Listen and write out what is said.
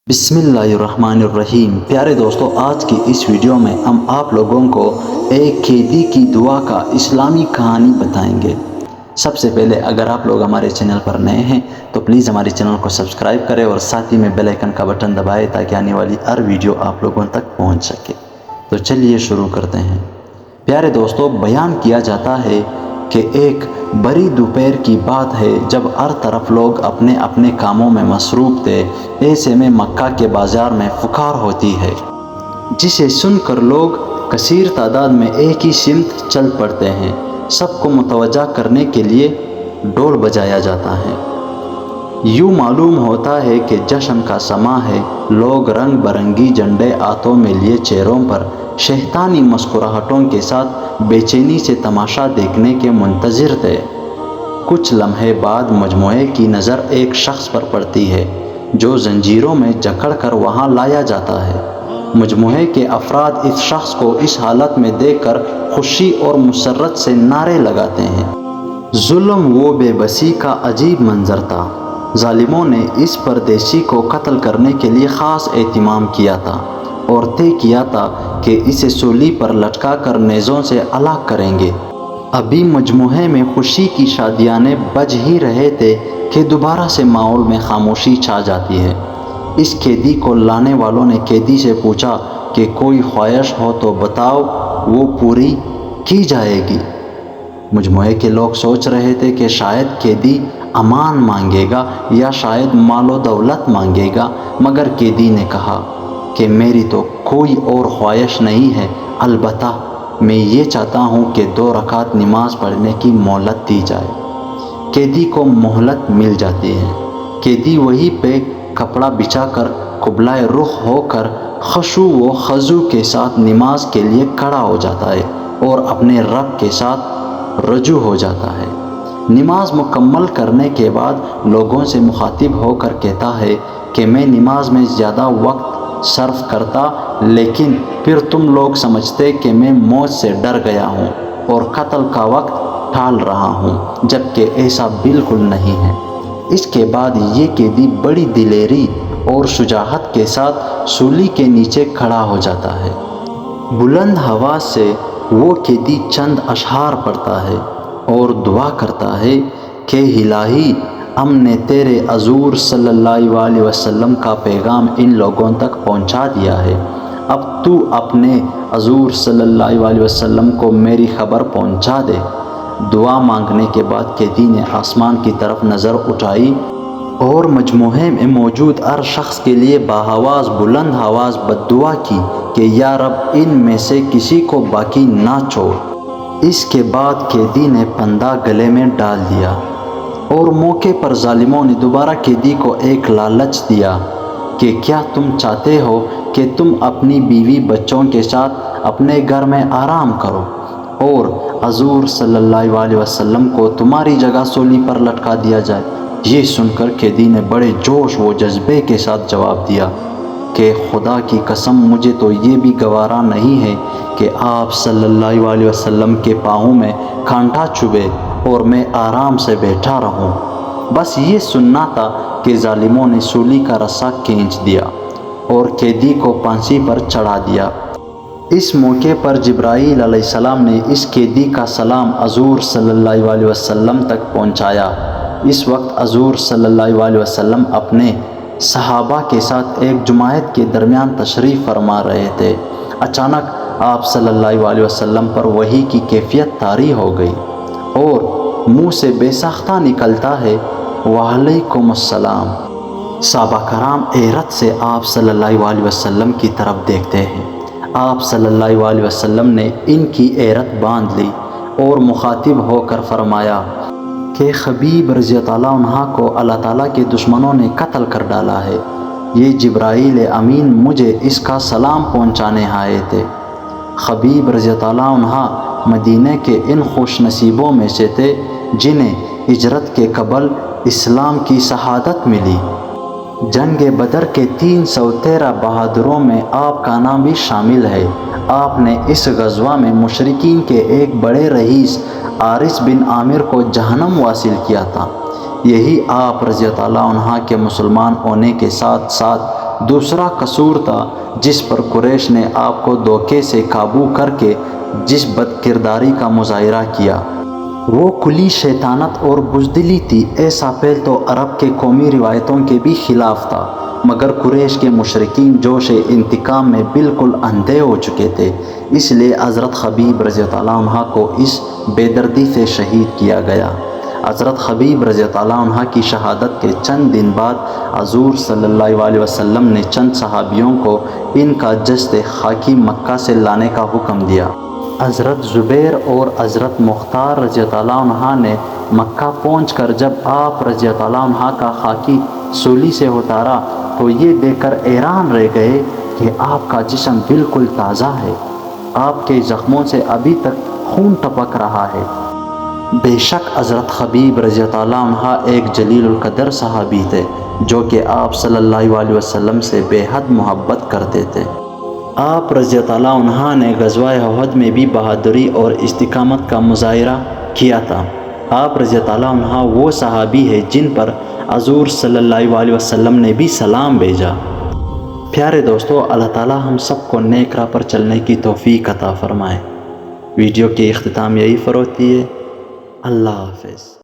بسم اللہ الرحمن الرحیم۔ پیارے دوستو، آج کی اس ویڈیو میں ہم آپ لوگوں کو ایک قیدی کی دعا کا اسلامی کہانی بتائیں گے۔ سب سے پہلے اگر آپ لوگ ہمارے چینل پر نئے ہیں تو پلیز ہمارے چینل کو سبسکرائب کریں اور ساتھ ہی میں بیل آئیکن کا بٹن دبائیں تاکہ آنے والی ہر ویڈیو آپ لوگوں تک پہنچ سکے۔ تو چلیے شروع کرتے ہیں۔ پیارے دوستو، بیان کیا جاتا ہے کہ ایک بڑی دوپہر کی بات ہے جب ہر طرف لوگ اپنے اپنے کاموں میں مصروف تھے۔ ایسے میں مکہ کے بازار میں پکار ہوتی ہے جسے سن کر لوگ کثیر تعداد میں ایک ہی سمت چل پڑتے ہیں۔ سب کو متوجہ کرنے کے لیے ڈول بجایا جاتا ہے۔ یوں معلوم ہوتا ہے کہ جشن کا سماں ہے۔ لوگ رنگ برنگی جھنڈے ہاتھوں میں لیے چہروں پر شیطانی مسکراہٹوں کے ساتھ بے چینی سے تماشا دیکھنے کے منتظر تھے۔ کچھ لمحے بعد مجموعے کی نظر ایک شخص پر پڑتی ہے جو زنجیروں میں جکڑ کر وہاں لایا جاتا ہے۔ مجموعے کے افراد اس شخص کو اس حالت میں دیکھ کر خوشی اور مسرت سے نعرے لگاتے ہیں۔ ظلم و بے بسی کا عجیب منظر تھا۔ ظالموں نے اس پردیسی کو قتل کرنے کے لیے خاص اہتمام کیا تھا اور طے کیا تھا کہ اسے سولی پر لٹکا کر نیزوں سے ہلاک کریں گے۔ ابھی مجموعے میں خوشی کی شادیانے بج ہی رہے تھے کہ دوبارہ سے ماحول میں خاموشی چھا جاتی ہے۔ اس قیدی کو لانے والوں نے قیدی سے پوچھا کہ کوئی خواہش ہو تو بتاؤ، وہ پوری کی جائے گی۔ مجموعے کے لوگ سوچ رہے تھے کہ شاید قیدی امان مانگے گا یا شاید مال و دولت مانگے گا، مگر قیدی نے کہا کہ میری تو کوئی اور خواہش نہیں ہے، البتہ میں یہ چاہتا ہوں کہ 2 رکعت نماز پڑھنے کی مہلت دی جائے۔ قیدی کو مہلت مل جاتی ہے۔ قیدی وہی پہ کپڑا بچھا کر قبلۂ رخ ہو کر خشوع و خضوع کے ساتھ نماز کے لیے کھڑا ہو جاتا ہے اور اپنے رب کے ساتھ رجوع ہو جاتا ہے۔ نماز مکمل کرنے کے بعد لوگوں سے مخاطب ہو کر کہتا ہے کہ میں نماز میں زیادہ وقت صرف کرتا، لیکن پھر تم لوگ سمجھتے کہ میں موت سے ڈر گیا ہوں اور قتل کا وقت ٹال رہا ہوں، جبکہ ایسا بالکل نہیں ہے۔ اس کے بعد یہ قیدی بڑی دلیری اور شجاعت کے ساتھ سولی کے نیچے کھڑا ہو جاتا ہے۔ بلند آواز سے وہ قیدی چند اشعار پڑھتا ہے اور دعا کرتا ہے کہ الہی، ہم نے تیرے حضور صلی اللہ علیہ وسلم کا پیغام ان لوگوں تک پہنچا دیا ہے، اب تو اپنے حضور صلی اللہ علیہ وسلم کو میری خبر پہنچا دے۔ دعا مانگنے کے بعد قیدی نے آسمان کی طرف نظر اٹھائی اور مجموعے میں موجود ہر شخص کے لیے بآواز بلند آواز بد دعا کی کہ یا رب، ان میں سے کسی کو باقی نہ چھوڑ۔ اس کے بعد قیدی نے پھندا گلے میں ڈال دیا اور موقع پر ظالموں نے دوبارہ قیدی کو ایک لالچ دیا کہ کیا تم چاہتے ہو کہ تم اپنی بیوی بچوں کے ساتھ اپنے گھر میں آرام کرو اور حضور صلی اللہ علیہ وسلم کو تمہاری جگہ سولی پر لٹکا دیا جائے؟ یہ سن کر قیدی نے بڑے جوش و جذبے کے ساتھ جواب دیا کہ خدا کی قسم، مجھے تو یہ بھی گوارا نہیں ہے کہ آپ صلی اللہ علیہ وسلم کے پاؤں میں کانٹا چبھے اور میں آرام سے بیٹھا رہوں۔ بس یہ سننا تھا کہ ظالموں نے سولی کا رسا کھینچ دیا اور قیدی کو پھانسی پر چڑھا دیا۔ اس موقع پر جبرائیل علیہ السلام نے اس قیدی کا سلام حضور صلی اللہ علیہ وسلم تک پہنچایا۔ اس وقت حضور صلی اللہ علیہ وسلم اپنے صحابہ کے ساتھ ایک جماعت کے درمیان تشریف فرما رہے تھے۔ اچانک آپ صلی اللہ علیہ وسلم پر وحی کی کیفیت طاری ہو گئی اور منہ سے بے ساختہ نکلتا ہے، وعلیکم السلام۔ صحابہ کرام حیرت سے آپ صلی اللہ علیہ وسلم کی طرف دیکھتے ہیں۔ آپ صلی اللہ علیہ وسلم نے ان کی حیرت باندھ لی اور مخاطب ہو کر فرمایا کہ خبیب رضی اللہ عنہ کو اللہ تعالیٰ کے دشمنوں نے قتل کر ڈالا ہے۔ یہ جبرائیل امین مجھے اس کا سلام پہنچانے آئے تھے۔ خبیب رضی اللہ عنہ مدینہ کے ان خوش نصیبوں میں سے تھے جنہیں ہجرت کے قبل اسلام کی شہادت ملی۔ جنگ بدر کے 313 بہادروں میں آپ کا نام بھی شامل ہے۔ آپ نے اس غزوہ میں مشرکین کے ایک بڑے رئیس حارث بن عامر کو جہنم واصل کیا تھا۔ یہی آپ رضی اللہ عنہ کے مسلمان ہونے کے ساتھ ساتھ دوسرا قصور تھا جس پر قریش نے آپ کو دھوکے سے قابو کر کے جس بد کرداری کا مظاہرہ کیا وہ کھلی شیطانت اور بزدلی تھی۔ ایسا فعل تو عرب کے قومی روایتوں کے بھی خلاف تھا، مگر قریش کے مشرکین جوش انتقام میں بالکل اندھے ہو چکے تھے، اس لیے حضرت خبیب رضی اللہ عنہ کو اس بے دردی سے شہید کیا گیا۔ حضرت خبیب رضی اللہ عنہ کی شہادت کے چند دن بعد حضور صلی اللہ علیہ وسلم نے چند صحابیوں کو ان کا جسد خاکی مکہ سے لانے کا حکم دیا۔ حضرت زبیر اور حضرت مختار رضی اللہ عنہ نے مکہ پہنچ کر جب آپ رضی اللہ عنہ کا خاکی سولی سے اتارا تو یہ دیکھ کر حیران رہ گئے کہ آپ کا جسم بالکل تازہ ہے، آپ کے زخموں سے ابھی تک خون ٹپک رہا ہے۔ بے شک حضرت خبیب رضی اللہ عنہ ایک جلیل القدر صحابی تھے جو کہ آپ صلی اللہ علیہ وسلم سے بے حد محبت کرتے تھے۔ آپ رضی اللہ عنہ نے غزوہ احد میں بھی بہادری اور استقامت کا مظاہرہ کیا تھا۔ آپ رضی اللہ عنہ وہ صحابی ہیں جن پر حضور صلی اللہ علیہ وسلم نے بھی سلام بھیجا۔ پیارے دوستو، اللہ تعالی ہم سب کو نیک راہ پر چلنے کی توفیق عطا فرمائے۔ ویڈیو کے اختتام یہی پر ہوتی ہے۔ اللہ حافظ۔